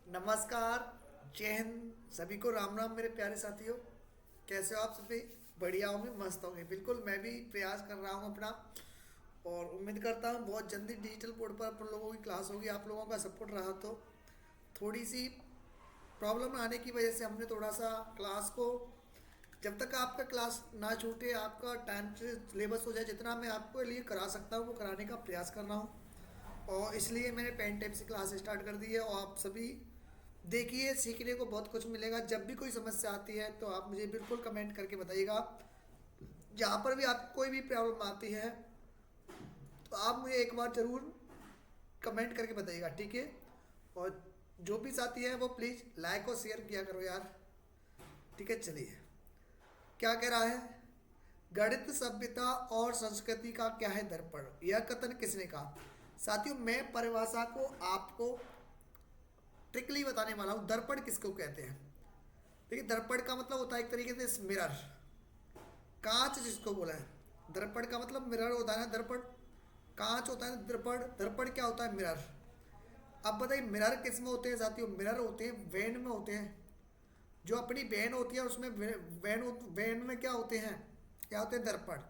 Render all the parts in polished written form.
नमस्कार। जय हिंद। सभी को राम राम मेरे प्यारे साथियों। कैसे हो आप सभी? बढ़िया होंगे, मस्त होंगे। बिल्कुल मैं भी प्रयास कर रहा हूँ अपना, और उम्मीद करता हूँ बहुत जल्दी डिजिटल बोर्ड पर अपन लोगों की क्लास होगी। आप लोगों का सपोर्ट रहा तो थोड़ी सी प्रॉब्लम आने की वजह से हमने थोड़ा सा क्लास को, जब तक आपका क्लास ना छूटे, आपका टाइम से सिलेबस हो जाए, जितना मैं आपको लिए करा सकता हूँ वो कराने का प्रयास कर रहा हूँ। और इसलिए मैंने पेन टाइप से क्लास स्टार्ट कर दी है, और आप सभी देखिए, सीखने को बहुत कुछ मिलेगा। जब भी कोई समस्या आती है तो आप मुझे बिल्कुल कमेंट करके बताइएगा। जहाँ पर भी आपको कोई भी प्रॉब्लम आती है तो आप मुझे एक बार ज़रूर कमेंट करके बताइएगा, ठीक है? और जो भी साथी है वो प्लीज़ लाइक और शेयर किया करो यार, ठीक है? चलिए, क्या कह रहा है? गणित सभ्यता और संस्कृति का क्या है दर्पण, यह कथन किसने कहा? साथियों, मैं परिभाषा को आपको ट्रिकली बताने वाला हूँ। दर्पण किसको कहते हैं? देखिए, दर्पण का मतलब होता है एक तरीके से मिरर, कांच जिसको बोला है। दर्पण का मतलब मिरर होता है ना, दर्पण कांच होता है। दर्पण दर्पण क्या होता है? मिरर। अब बताइए, मिरर किस में होते हैं साथियों? मिरर होते हैं वैन में होते हैं। जो अपनी वैन होती है उसमें वैन वैन में क्या होते हैं? क्या होते हैं? दर्पण।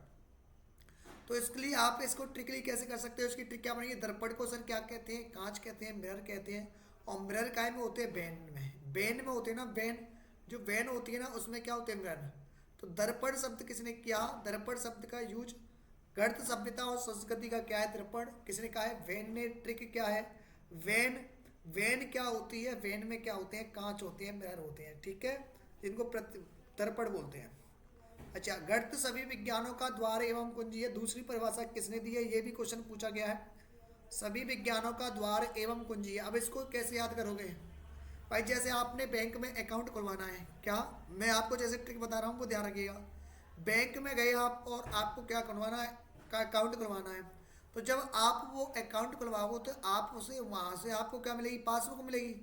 तो इसके लिए आप इसको ट्रिकली कैसे कर सकते हो? इसकी ट्रिक क्या बनेगी? दर्पण को सर क्या कहते हैं? कांच कहते हैं, मिरर कहते हैं। और मिरर काय में होते हैं? वैन में। वैन में होते हैं ना, वैन। जो वैन होती है ना उसमें क्या होते हैं? मिरर। तो दर्पण शब्द किसने किया? दर्पण शब्द का यूज गणित सभ्यता और संस्कृति का क्या है? दर्पण किसने कहा है? वैन ने। ट्रिक क्या है? वैन। वैन क्या होती है? वैन में क्या होते हैं? कांच होते हैं, मिरर होते हैं, ठीक है? जिनको दर्पण बोलते हैं। अच्छा, गणित सभी विज्ञानों का द्वार एवं कुंजी है। दूसरी परिभाषा किसने दी है? ये भी क्वेश्चन पूछा गया है। सभी विज्ञानों का द्वार एवं कुंजी है। अब इसको कैसे याद करोगे भाई? जैसे आपने बैंक में अकाउंट खुलवाना है, क्या मैं आपको जैसे ट्रिक बता रहा हूँ वो ध्यान रखिएगा। बैंक में गए आप और आपको क्या खुलवाना है? का अकाउंट खुलवाना है। तो जब आप वो अकाउंट खुलवाओगे तो आप उसे वहाँ से आपको क्या मिलेगी? पासबुक मिलेगी।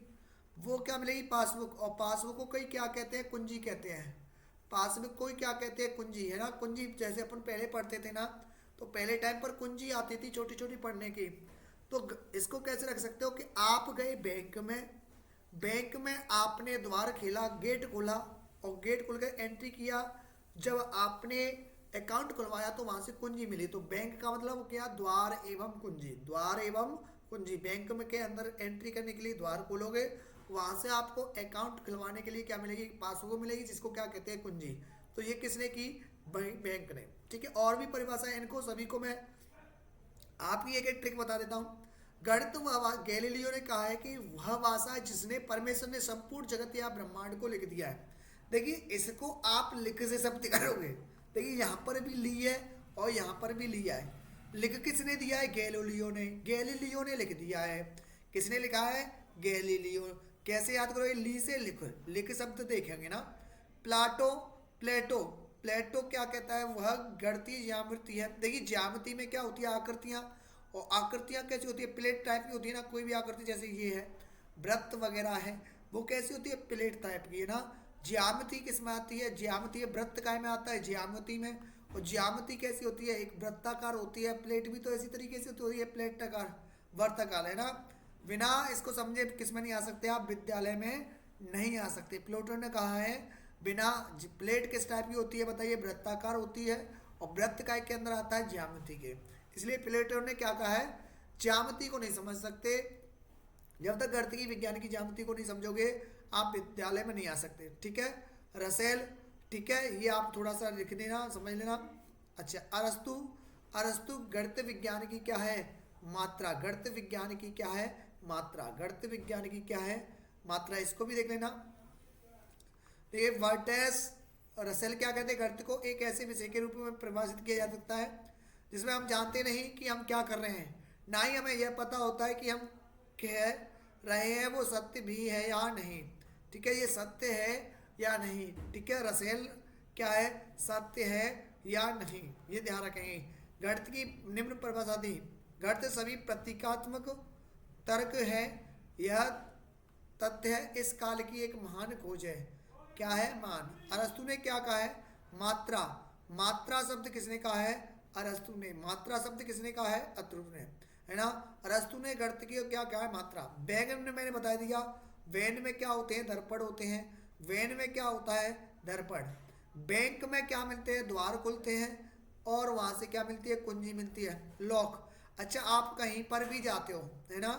वो क्या मिलेगी? पासबुक। और पासबुक को कई क्या कहते हैं? कुंजी कहते हैं। पासबुक को ही क्या कहते हैं? कुंजी, है ना? कुंजी जैसे अपन पहले पढ़ते थे ना, तो पहले टाइम पर कुंजी आती थी छोटी छोटी पढ़ने की। तो इसको कैसे रख सकते हो कि आप गए बैंक में, बैंक में आपने द्वार खेला, गेट खोला, और गेट खोल कर एंट्री किया। जब आपने अकाउंट खुलवाया तो वहां से कुंजी मिली। तो बैंक का मतलब क्या? द्वार एवं कुंजी। द्वार एवं कुंजी। बैंक में के अंदर एंट्री करने के लिए द्वार खोलोगे, वहां से आपको अकाउंट खुलवाने के लिए क्या मिलेगी? पासबुक मिलेगी, जिसको क्या कहते हैं? कुंजी। तो ये किसने की? बैंक ने, ठीक है? और भी परिभाषा है, इनको सभी को मैं आपकी एक एक ट्रिक बता देता हूँ। गणित गैलीलियो ने कहा है कि वह भाषा है जिसने परमेश्वर ने संपूर्ण जगत या ब्रह्मांड को लिख दिया है। देखिए, इसको आप लिख से शब्द करोगे। देखिए, यहाँ पर भी ली है और यहाँ पर भी लिया है। लिख किसने दिया है? गैलीलियो ने। गैलीलियो ने लिख दिया है। किसने लिखा है? गैलीलियो। कैसे याद करोगे? ली से लिख, लिख शब्द देखेंगे ना। प्लाटो, प्लेटो। प्लेटो क्या कहता है? वह गणितीय ज्यामिति है। देखिए, ज्यामिति में क्या होती है? आकृतियां। और आकृतियां कैसी होती है? प्लेट टाइप की होती है ना। कोई भी आकृति, जैसे ये है वृत्त वगैरह है, वो कैसी होती है? प्लेट टाइप की, है ना? ज्यामिति किस में आती है? ज्यामिति वृत्त काय में आता है? ज्यामिति में। और ज्यामिति कैसी होती है? एक वृत्ताकार होती है। प्लेट भी तो इसी तरीके से होती है, प्लेटाकार, वर्ताकार, है ना? बिना इसको समझे किस में नहीं आ सकते आप? विद्यालय में नहीं आ सकते। प्लेटो ने कहा है बिना। प्लेट किस टाइप की होती है बताइए? वृत्ताकार होती है। और वृत्त काय के अंदर आता है? ज्यामिति के। इसलिए प्लेटो ने क्या कहा है? ज्यामिति को नहीं समझ सकते। जब तक गणित की विज्ञान की ज्यामिति को नहीं समझोगे, आप विद्यालय में नहीं आ सकते, ठीक है? रसेल, ठीक है? ये आप थोड़ा सा लिख देना, समझ लेना। अच्छा, अरस्तु। अरस्तु गणित विज्ञान की क्या है? मात्रा। गणित विज्ञान की क्या है? मात्रा। गणित विज्ञान की क्या है? मात्रा। इसको भी देख लेना। तो ये वर्टेस रसेल क्या कहते हैं? गणित को एक ऐसे विषय के रूप में परिभाषित किया जा सकता है जिसमें हम जानते नहीं कि हम क्या कर रहे हैं, ना ही हमें यह पता होता है कि हम कह रहे हैं वो सत्य भी है या नहीं, ठीक है? ये सत्य है या नहीं, ठीक है? रसेल क्या है? सत्य है या नहीं, ये ध्यान रखेंगे। गणित की निम्न परिभाषा दी। गणित सभी प्रतीकात्मक तर्क है। यह तथ्य है इस काल की एक महान खोज है। क्या है? मान। अरस्तु ने क्या कहा है? मात्रा। मात्रा शब्द किसने कहा है? अरस्तु ने। मात्रा शब्द किसने कहा है? अतुल ने, है ना? अरस्तु ने गणित की क्या कहा है? मात्रा। बैगन ने मैंने बता दिया। वैन में क्या होते हैं? दर्पण होते हैं। वैन में क्या होता है? दर्पण। बैंक में क्या मिलते हैं? द्वार खुलते हैं। और वहां से क्या मिलती है? कुंजी मिलती है, लॉक। अच्छा, आप कहीं पर भी जाते हो, है ना,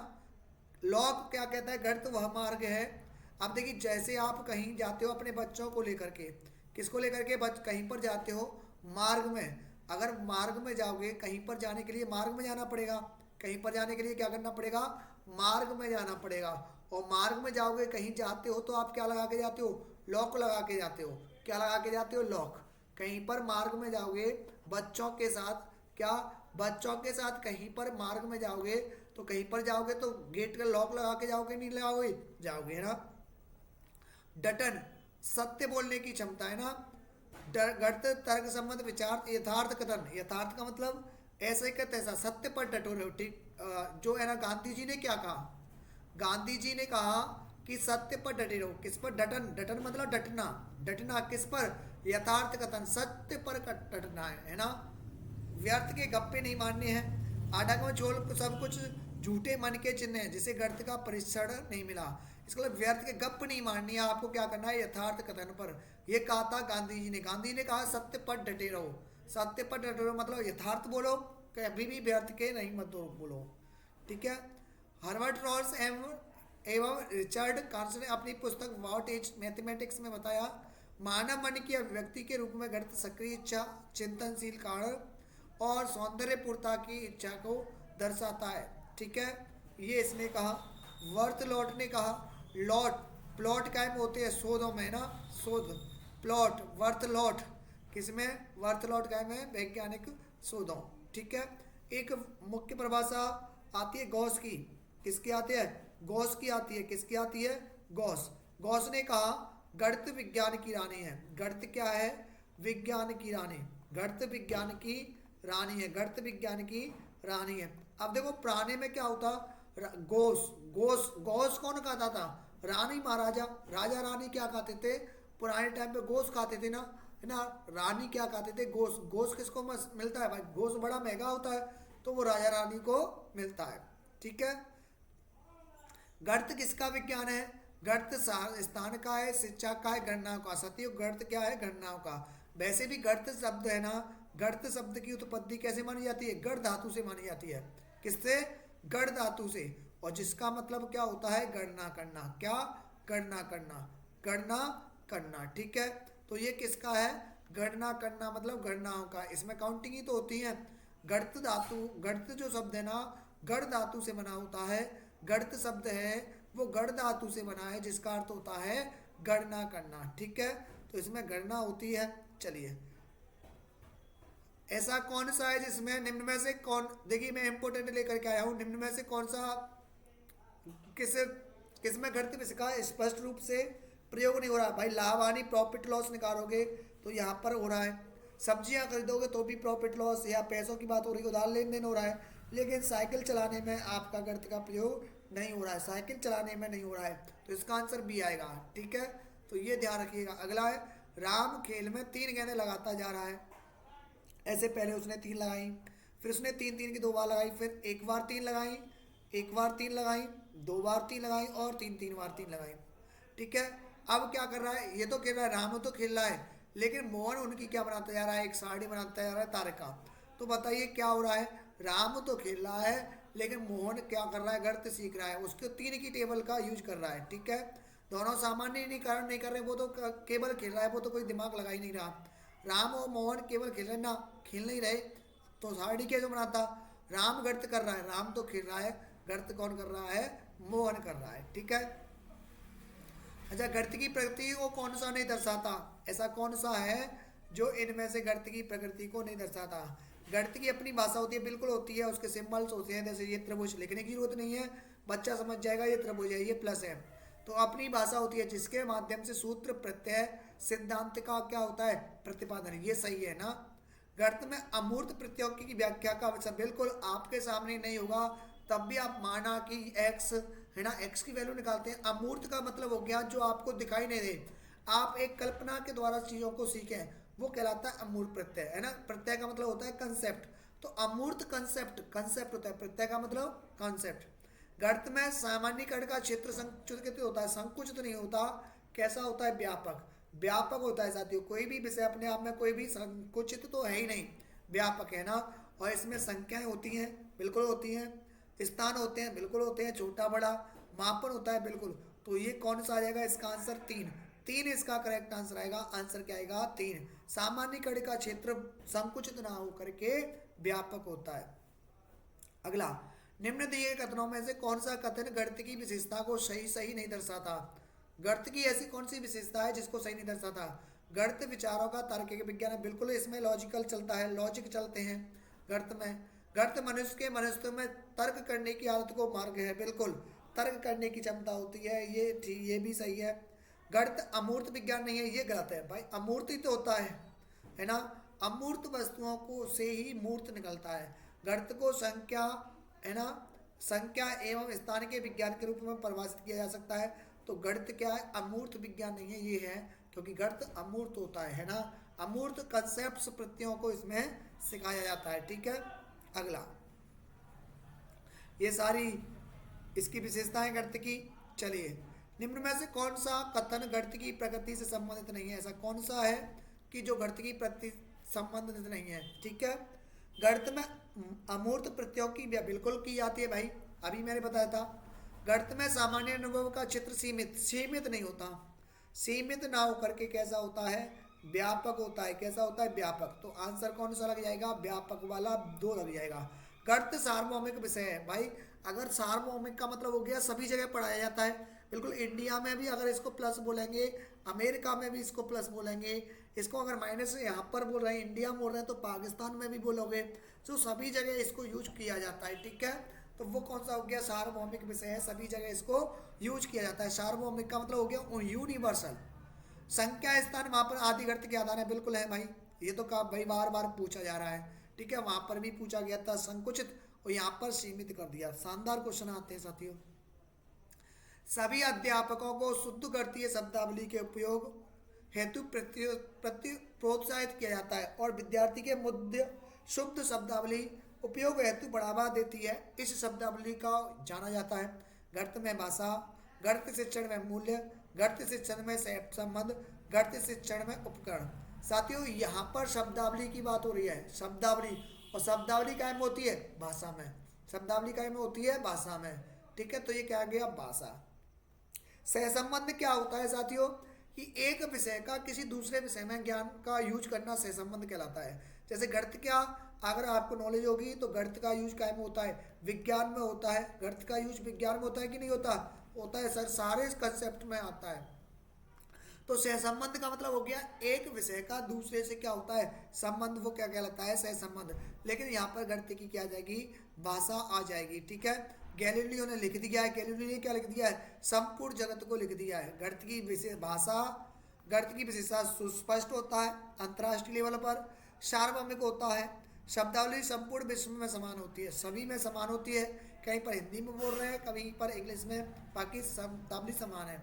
लॉक क्या कहता है? गर्त वह मार्ग है। अब देखिए, जैसे आप कहीं जाते हो अपने बच्चों को लेकर के, किसको लेकर के? कहीं पर जाते हो मार्ग में। अगर मार्ग में जाओगे, कहीं पर जाने के लिए मार्ग में जाना पड़ेगा। कहीं पर जाने के लिए क्या करना पड़ेगा? मार्ग में जाना पड़ेगा। और मार्ग में जाओगे, कहीं जाते हो तो आप क्या लगा के जाते हो? लॉक लगा के जाते हो। क्या लगा के जाते हो? लॉक। कहीं पर मार्ग में जाओगे बच्चों के साथ, क्या? बच्चों के साथ कहीं पर मार्ग में जाओगे तो कहीं पर जाओगे तो गेट का लॉक लगा के जाओगे, नहीं लगाओगे? जाओगे, है ना। डटन, सत्य बोलने की क्षमता, है ना। गढ़ तर्क संबंध विचार यथार्थ कथन। यथार्थ का मतलब ऐसे का तैसा, सत्य पर डटो रहो, ठीक। जो है ना, गांधी जी ने क्या कहा? गांधी जी ने कहा कि सत्य पर डटे रहो। किस पर? डटन। डटन मतलब डटना। डटना किस पर? यथार्थ कथन, सत्य पर डटना है ना। व्यर्थ के गप्पे नहीं मारने हैं। आडागम छोड़ सब कुछ झूठे मन के चिन्ह हैं जिसे गर्त का परीक्षण नहीं मिला। इसका मतलब व्यर्थ के गप नहीं मारनी है, आपको क्या करना है? यथार्थ कथन पर। यह कहा था गांधी जी ने। गांधी ने कहा सत्य पर डटे रहो। सत्य पर डटे रहो मतलब यथार्थ बोलो, कभी भी व्यर्थ के नहीं मत बोलो, ठीक है। हार्वर्ड रॉस एवं रिचर्ड कार्सन ने अपनी पुस्तक व्हाट इज मैथमेटिक्स में बताया, मानव मन की अभिव्यक्ति के रूप में गणित सक्रिय इच्छा, चिंतनशील कारण और सौंदर्यपूर्णता की इच्छा को दर्शाता है, ठीक है। ये इसने कहा। वर्थ लॉट ने कहा, लॉट प्लॉट कायम होते हैं शोधों में ना, शोध प्लॉट, वर्थ लॉट किसमें? वर्थ लॉट कायम है वैज्ञानिक शोधों, ठीक है। एक मुख्य परिभाषा आती है गॉस की। किसकी आती है? गॉस की आती है। किसकी आती है? गॉस। गॉस ने कहा गणित विज्ञान की रानी है। गणित क्या है? विज्ञान की रानी। गणित विज्ञान की रानी है। गणित विज्ञान की रानी है। अब देखो पुराने में क्या होता? गोस गोस गोस कौन खाता था? रानी महाराजा, राजा रानी क्या खाते थे पुराने टाइम पे? गोस खाते थे ना, है ना। रानी क्या खाते थे? गोस। गोस किसको मिलता है भाई? गोस बड़ा महंगा होता है, तो वो राजा रानी को मिलता है, ठीक है। गणित किसका विज्ञान है? गणित स्थान का है, शिक्षा का है, गणनाओं का। सतयुग गणित क्या है? गणनाओं का। वैसे भी गणित शब्द है ना, गणित शब्द की उत्पत्ति कैसे मानी जाती है? गढ़ धातु से मानी जाती है। किससे? गढ़ धातु से। और जिसका मतलब क्या होता है? गणना करना। क्या? गणना करना। गणना करना, ठीक है। तो ये किसका है? गणना करना मतलब गणनाओं का। इसमें काउंटिंग ही तो होती है। गणित धातु, गणित जो शब्द है ना, गढ़ धातु से बना होता है। गणित शब्द है वो गढ़ धातु से बना है, जिसका अर्थ होता है गणना करना, ठीक है। तो इसमें गणना होती है। चलिए, ऐसा कौन सा है जिसमें निम्न में से कौन, देखिए मैं इंपोर्टेंट लेकर के आया हूं, निम्न में से कौन सा किस किस में गणित में का स्पष्ट रूप से प्रयोग नहीं हो रहा? भाई लाभ हानि, प्रॉफिट लॉस निकालोगे तो यहाँ पर हो रहा है। सब्जियां खरीदोगे तो भी प्रॉफिट लॉस, या पैसों की बात हो रही है, उधार लेन देन हो रहा है। लेकिन साइकिल चलाने में आपका गणित का प्रयोग नहीं हो रहा है। साइकिल चलाने में नहीं हो रहा है, तो इसका आंसर बी आएगा, ठीक है। तो ये ध्यान रखिएगा। अगला है, राम खेल में 3 गेंदें लगाता जा रहा है। ऐसे पहले उसने 3 लगाई, फिर उसने 3 3 की 2 बार लगाई, फिर एक बार 3 लगाई, एक बार 3 लगाई, 2 बार 3 लगाई और 3 3 बार 3 लगाई, ठीक है। अब क्या कर रहा है? ये तो खेल रहा है, राम तो खेल रहा है, लेकिन मोहन उनकी क्या बनाता जा रहा है? एक साड़ी बनाता जा रहा है तारका। तो बताइए क्या हो रहा है? राम तो खेल रहा है, लेकिन मोहन क्या कर रहा है? गणित सीख रहा है। उसके 3 की टेबल का यूज कर रहा है, ठीक है। दोनों सामान्य नहीं कारण नहीं कर रहे, वो तो केवल खेल रहा है, वो तो कोई दिमाग लगा ही नहीं रहा। राम और मोहन केवल खेल रहे ना, खेल नहीं रहे तो साड़ी क्या जो बनाता? राम गणित कर रहा है, राम तो खेल रहा है, गणित कौन कर रहा है? मोहन कर रहा है, ठीक है। अच्छा, गणित की प्रकृति को कौन सा नहीं दर्शाता? ऐसा कौन सा है जो इनमें से गणित की प्रकृति को नहीं दर्शाता? गणित की अपनी भाषा होती है, बिल्कुल होती है। उसके सिंबल्स होते हैं, जैसे ये त्रिभुज, लिखने की जरूरत नहीं है, बच्चा समझ जाएगा ये त्रिभुज है, ये प्लस है। तो अपनी भाषा होती है, जिसके माध्यम से सूत्र, प्रत्यय, सिद्धांत का क्या होता है? प्रतिपादन। ये सही है ना। गणित में अमूर्त प्रत्ययों की व्याख्या का अवसर बिल्कुल आपके सामने नहीं होगा, तब भी आप माना कि एक्स है ना, एक्स की वैल्यू निकालते हैं। अमूर्त का मतलब हो गया जो आपको दिखाई नहीं दे, आप एक कल्पना के द्वारा चीजों को सीखें, वो कहलाता है अमूर्त प्रत्यय, है ना। प्रत्यय का मतलब होता है कंसेप्ट, तो अमूर्त कंसेप्ट, कंसेप्ट होता है, प्रत्यय का मतलब कंसेप्ट। गणित में सामान्यीकरण का क्षेत्र संकुचित होता है, संकुचित नहीं होता, कैसा होता है, व्यापक। व्यापक होता है साथियों, कोई भी विषय अपने आप में कोई भी संकुचित तो है ही नहीं, व्यापक है ना। और इसमें संख्याएं होती हैं, बिल्कुल होती हैं, स्थान होते हैं, बिल्कुल होते हैं, छोटा बड़ा मापन होता है, बिल्कुल। तो ये कौन सा आ जाएगा, इसका आंसर तीन। तीन इसका करेक्ट आंसर आएगा, आंसर क्या आएगा, तीन। सामान्यीकरण का क्षेत्र संकुचित ना होकर के व्यापक होता है। अगला, निम्न दिए गए कथनों में से कौन सा कथन गणित की विशेषता को सही सही नहीं दर्शाता। गणित की ऐसी कौन सी विशेषता है जिसको सही नहीं दर्शाता। गणित विचारों का तार्किक विज्ञान है, बिल्कुल इसमें लॉजिकल चलता है, लॉजिक चलते हैं गणित में। गणित मनुष्य के मनुष्य में तर्क करने की आदत को मार्ग है, बिल्कुल तर्क करने की क्षमता होती है, ये भी सही है। गणित अमूर्त विज्ञान नहीं है, ये गलत है भाई, अमूर्त ही तो होता है ना। अमूर्त वस्तुओं को से ही मूर्त निकलता है। गणित को संख्या, है ना, संख्या एवं स्थान के विज्ञान के रूप में परिभाषित किया जा सकता है। तो गणित क्या है, अमूर्त विज्ञान नहीं है, ये है, क्योंकि गणित अमूर्त होता है ना। अमूर्त कंसेप्ट प्रत्ययों को इसमें सिखाया जाता है, ठीक है। अगला, ये सारी इसकी विशेषताएं गणित की। चलिए, निम्न में से कौन सा कथन गणित की प्रकृति से संबंधित नहीं है। ऐसा कौन सा है कि जो गणित की प्रकृति संबंधित नहीं है, ठीक है। गणित में अमूर्त प्रत्ययों की बिल्कुल की जाती है भाई, अभी मैंने बताया था। गणित में सामान्य अनुभव का चित्र सीमित नहीं होता, सीमित ना होकर के कैसा होता है, व्यापक होता है। कैसा होता है, व्यापक। तो आंसर कौन सा लग जाएगा, व्यापक वाला 2 लग जाएगा। गणित सार्वभौमिक विषय है भाई। अगर सार्वभौमिक का मतलब हो गया सभी जगह पढ़ाया जाता है, बिल्कुल। इंडिया में भी अगर इसको प्लस बोलेंगे, अमेरिका में भी इसको प्लस बोलेंगे, इसको अगर माइनस यहाँ पर बोल रहे हैं, इंडिया में बोल रहे हैं, तो पाकिस्तान में भी बोलोगे। तो सभी जगह इसको यूज किया जाता है, ठीक है। तो वो कौन सा हो गया, सार्वभौमिक विषय है, सभी जगह इसको यूज किया जाता है। सार्वभौमिक का मतलब हो गया यूनिवर्सल। संख्या, स्थान, मापन आदि गणित के आधार है, बिल्कुल है भाई। ये तो का भाई बार बार पूछा जा रहा है, ठीक है। वहां पर भी पूछा गया था संकुचित, और यहाँ पर सीमित कर दिया। शानदार क्वेश्चन आते हैं साथियों। सभी अध्यापकों को शुद्ध गणितीय शब्दावली के उपयोग हेतु प्रोत्साहित किया जाता है, और विद्यार्थी के मुद्दे शुद्ध शब्दावली उपयोग हेतु बढ़ावा देती है। इस शब्दावली का जाना जाता है गणित में भाषा, गणित शिक्षण में मूल्य, गणित शिक्षण में संबंध, गणित शिक्षण में उपकरण। साथियों, यहाँ पर शब्दावली की बात हो रही है, शब्दावली। और शब्दावली कायम होती है भाषा में, शब्दावली कायम होती है भाषा में, ठीक है। तो ये क्या गया, भाषा। सहसंबंध क्या होता है साथियों, कि एक विषय का किसी दूसरे विषय में ज्ञान का यूज करना सहसंबंध कहलाता है। जैसे गणित क्या, अगर आपको नॉलेज होगी तो गणित का यूज क्या में होता है, विज्ञान में होता है। गणित का यूज विज्ञान में होता है कि नहीं होता, होता है सर, सारे कंसेप्ट में आता है। तो सहसंबंध का मतलब हो गया एक विषय का दूसरे से क्या होता है, संबंध, वो क्या कहलाता है, सहसंबंध। लेकिन यहाँ पर गणित की क्या आ जाएगी, भाषा आ जाएगी, ठीक है। गैलीलियो ने लिख दिया है, गैलीलियो ने क्या लिख दिया है, संपूर्ण जगत को लिख दिया है। गणित की विशेष भाषा, गणित की विशेषता सुस्पष्ट होता है अंतर्राष्ट्रीय लेवल पर, सार्वभौमिक होता है, शब्दावली संपूर्ण विश्व में समान होती है, सभी में समान होती है। कहीं पर हिंदी में बोल रहे हैं, कहीं पर इंग्लिश में, बाकी शब्दावली समान है।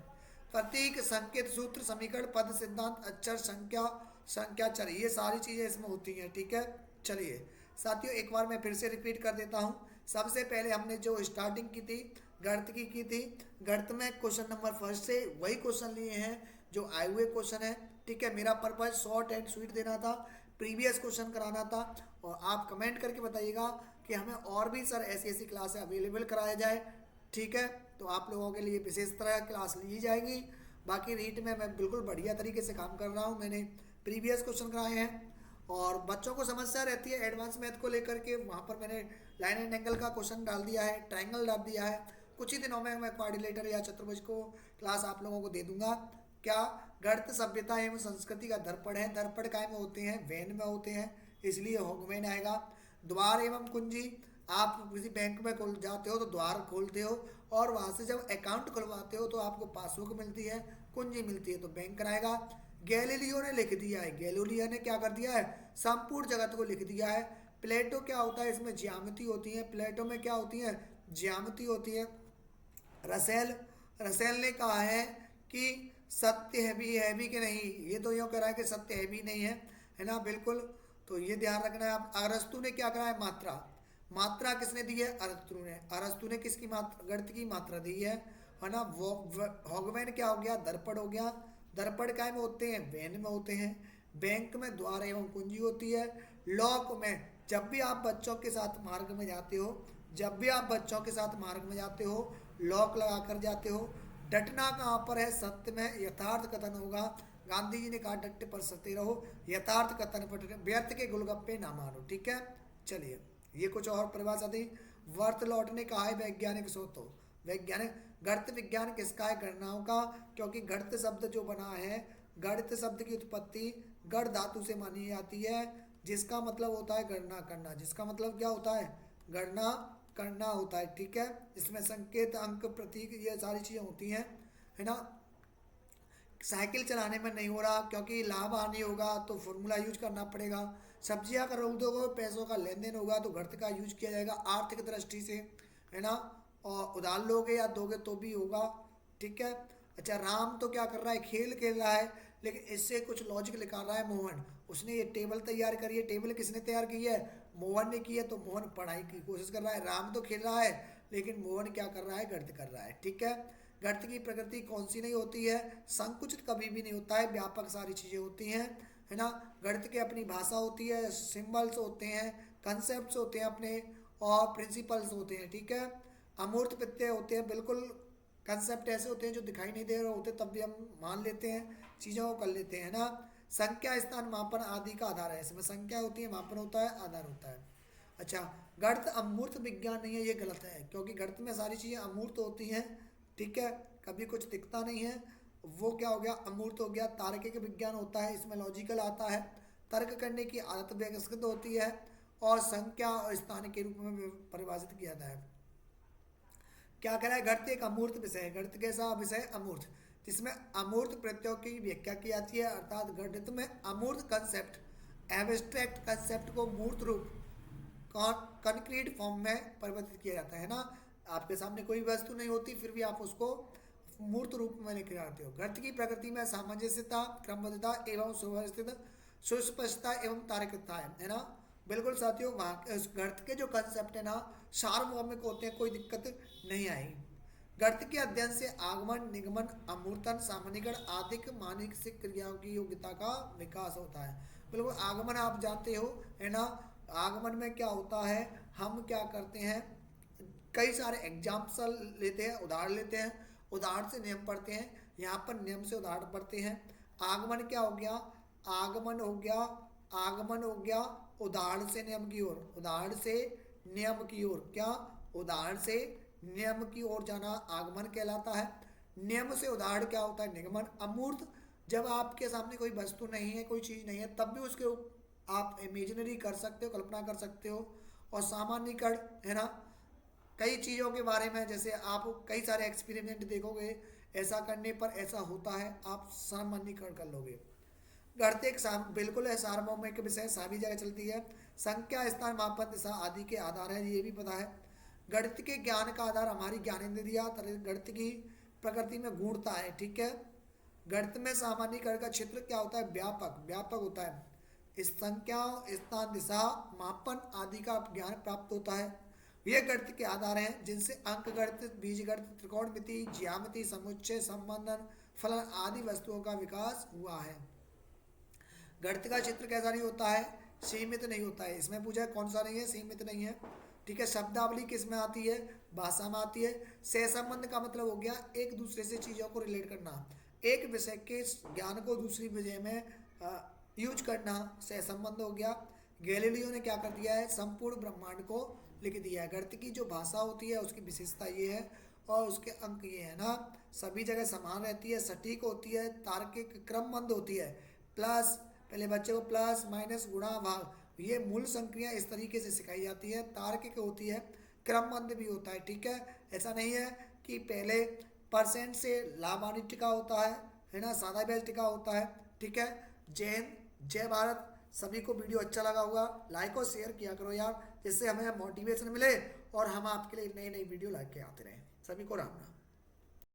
प्रतीक, संकेत, सूत्र, समीकरण, पद, सिद्धांत, अक्षर, संख्या चर, ये सारी चीज़ें इसमें होती हैं, ठीक है। चलिए साथियों, एक बार मैं फिर से रिपीट कर देता हूँ। सबसे पहले हमने जो स्टार्टिंग की थी गणित की थी। गणित में क्वेश्चन नंबर फर्स्ट से वही क्वेश्चन लिए हैं जो आए हुए क्वेश्चन है, ठीक है। मेरा पर्पज शॉर्ट एंड स्वीट देना था, प्रीवियस क्वेश्चन कराना था। और आप कमेंट करके बताइएगा कि हमें और भी सर ऐसी ऐसी क्लासें अवेलेबल कराया जाए, ठीक है। तो आप लोगों के लिए विशेष तरह क्लास ली जाएगी। बाकी रीट में मैं बिल्कुल बढ़िया तरीके से काम कर रहा हूँ, मैंने प्रीवियस क्वेश्चन कराए हैं। और बच्चों को समस्या रहती है एडवांस मैथ को लेकर के, वहाँ पर मैंने लाइन एंड एंगल का क्वेश्चन डाल दिया है, ट्राइंगल डाल दिया है। कुछ ही दिनों में मैं क्वाड्रिलेटर या चतुर्भुज को क्लास आप लोगों को दे दूंगा। क्या, गणित सभ्यता एवं संस्कृति का दर्पण है। दर्पण काय में होते हैं, वैन में होते हैं, इसलिए होगवैन आएगा। द्वार एवं कुंजी, आप किसी बैंक में खोल जाते हो तो द्वार खोलते हो, और वहाँ से जब अकाउंट खुलवाते हो तो आपको पासबुक मिलती है, कुंजी मिलती है, तो बैंक कराएगा। गैलीलियो ने लिख दिया है, गैलीलियो ने क्या कर दिया है, संपूर्ण जगत को लिख दिया है। प्लेटो क्या होता है, इसमें ज्यामिति होती है, प्लेटो में क्या होती है, ज्यामिति होती है। रसेल ने कहा है कि सत्य है भी कि नहीं, ये तो यूँ कह रहा है कि सत्य है भी नहीं है, है ना, बिल्कुल। तो ये ध्यान रखना है आप। अरस्तु ने क्या करा है, मात्रा, मात्रा किसने दी है? अरस्तु ने। अरस्तु ने किसकी मात्रा, गणित की मात्रा दी है ना। वो हॉगवैन क्या हो गया? दर्पण हो गया। दर्पण काय में होते हैं? वैन में होते हैं। बैंक में द्वार एवं कुंजी होती है। लॉक में, जब भी आप बच्चों के साथ मार्ग में जाते हो, जब भी आप बच्चों के साथ मार्ग में जाते हो, लॉक लगा कर जाते हो। डटना कहाँ पर है? सत्य में। यथार्थ कथन होगा। गांधी जी ने कहा डटे पर सत्य रहो, यथार्थ कथन पर डटे, व्यर्थ के गुलगप्पे ना मारो। ठीक है, चलिए ये कुछ और परिभाषा दी। वर्त लौटने कहा है वैज्ञानिक स्रोत। वैज्ञानिक गणित विज्ञान किसका है? गणनाओं का। क्योंकि गणित शब्द जो बना है, गणित शब्द की उत्पत्ति गण धातु से मानी जाती है, जिसका मतलब होता है गणना करना। जिसका मतलब क्या होता है? गणना करना होता है। ठीक है, इसमें संकेत, अंक, प्रतीक, ये सारी चीजें होती हैं, है ना। साइकिल चलाने में नहीं हो रहा क्योंकि लाभ हानि होगा तो फॉर्मूला यूज करना पड़ेगा। सब्जियां का रोक दोगे, पैसों का लेन देन होगा तो गणित का यूज किया जाएगा आर्थिक दृष्टि से, है ना। और उधार लोगे या दोगे तो भी होगा। ठीक है। अच्छा, राम तो क्या कर रहा है? खेल खेल रहा है, लेकिन इससे कुछ लॉजिक निकाल रहा है मोहन। उसने ये टेबल तैयार करी है। टेबल किसने तैयार की है? मोहन ने की है। तो मोहन पढ़ाई की कोशिश कर रहा है। राम तो खेल रहा है, लेकिन मोहन क्या कर रहा है? गणित कर रहा है। ठीक है। गणित की प्रकृति कौन सी नहीं होती है? संकुचित कभी भी नहीं होता है, व्यापक सारी चीजें होती हैं, है ना। गणित की अपनी भाषा होती है, सिंबल्स होते हैं, कंसेप्ट होते हैं अपने, और प्रिंसिपल्स होते हैं। ठीक है। अमूर्त प्रत्यय होते हैं, बिल्कुल कंसेप्ट ऐसे होते हैं जो दिखाई नहीं दे रहे होते, तब भी हम मान लेते हैं, चीज़ों को कर लेते हैं ना। संख्या, स्थान, मापन आदि का आधार है। इसमें संख्या होती है, मापन होता है, आधार होता है। अच्छा, गणित अमूर्त विज्ञान नहीं है, ये गलत है, क्योंकि गणित में सारी चीज़ें अमूर्त होती हैं। ठीक है, कभी कुछ दिखता नहीं है, वो क्या हो गया? अमूर्त हो गया। तार्किक विज्ञान होता है, इसमें लॉजिकल आता है, तर्क करने की आदत विकसित होती है, और संख्या और स्थान के रूप में परिभाषित किया जाता है। क्या कह रहा है? गणित एक अमूर्त विषय है। गणित कैसा विषय? अमूर्त, जिसमें अमूर्त प्रत्ययों की व्याख्या की जाती है। अर्थात गणित में अमूर्त कंसेप्ट, एब्स्ट्रैक्ट कंसेप्ट को मूर्त रूप, कंक्रीट फॉर्म में परिवर्तित किया जाता है ना। आपके सामने कोई वस्तु नहीं होती, फिर भी आप उसको मूर्त रूप में लेकर आते हो। गणित की प्रकृति में सामंजस्यता, क्रमबद्धता एवं सुव्यवस्थित, सुस्पष्टता एवं तार्किकता है ना। बिल्कुल साथियों, वहाँ गणित के जो कंसेप्ट है ना, सार्वभौमिक होते हैं, कोई दिक्कत नहीं आएगी। गणित के अध्ययन से आगमन, निगमन, अमूर्तन, सामान्यीकरण आदि मानसिक क्रियाओं की योग्यता का विकास होता है। बिल्कुल, आगमन आप जानते हो, है ना। आगमन में क्या होता है? हम क्या करते हैं? कई सारे एग्जाम्पल लेते हैं, उदाहरण लेते हैं, उदाहरण से नियम पढ़ते हैं। यहाँ पर नियम से उदाहरण पढ़ते हैं। आगमन क्या हो गया? आगमन हो गया, आगमन हो गया उदाहरण से नियम की ओर, उदाहरण से नियम की ओर। क्या? उदाहरण से नियम की ओर जाना आगमन कहलाता है। नियम से उदाहरण क्या होता है? निगमन। अमूर्त, जब आपके सामने कोई वस्तु नहीं है, कोई चीज़ नहीं है, तब भी उसके आप इमेजिनरी कर सकते हो, कल्पना कर सकते हो। और सामान्यीकरण, है ना, कई चीज़ों के बारे में, जैसे आप कई सारे एक्सपेरिमेंट देखोगे, ऐसा करने पर ऐसा होता है, आप सामान्यीकरण कर लोगे। गणित एक बिल्कुल है सार्वभौमिक विषय, सभी जगह चलती है। संख्या, स्थान, मापन, दिशा आदि के आधार है, ये भी पता है। गणित के ज्ञान का आधार हमारी ज्ञानेंद्रिया। गणित की प्रकृति में गूढ़ता है। ठीक है। गणित में सामान्यीकरण का क्षेत्र क्या होता है? व्यापक, व्यापक होता है। इस संख्या, स्थान, दिशा, मापन आदि का ज्ञान प्राप्त होता है। ये गणित के आधार हैं जिनसे अंक गणित, बीज गणित, त्रिकोणमिति, ज्यामिति, समुच्चय, संबंधन, फलन आदि वस्तुओं का विकास हुआ है। गणित का क्षेत्र कैसा नहीं होता है? सीमित नहीं होता है। इसमें पूछा कौन सा नहीं है? सीमित नहीं है। ठीक है। शब्दावली किस में आती है? भाषा में आती है। सहसंबंध का मतलब हो गया एक दूसरे से चीज़ों को रिलेट करना, एक विषय के ज्ञान को दूसरी विषय में यूज करना, सहसंबंध हो गया। गैलीलियो ने क्या कर दिया है? संपूर्ण ब्रह्मांड को लिख दिया है। गणित की जो भाषा होती है उसकी विशेषता ये है, और उसके अंक ये है ना, सभी जगह समान रहती है, सटीक होती है, तार्किक, क्रमबद्ध होती है। प्लस, पहले बच्चे को प्लस, माइनस, गुणा, भाग, ये मूल संक्रिया इस तरीके से सिखाई जाती है। तार्किक होती है, क्रमबद्ध भी होता है। ठीक है। ऐसा नहीं है कि पहले परसेंट से लाभ हानि टिका होता है ना, सादा ब्याज टिका होता है। ठीक है। जय हिंद, जय भारत। सभी को वीडियो अच्छा लगा होगा, लाइक और शेयर किया करो यार, जिससे हमें मोटिवेशन मिले और हम आपके लिए नई नई वीडियो लाइक के आते रहें। सभी को राम राम।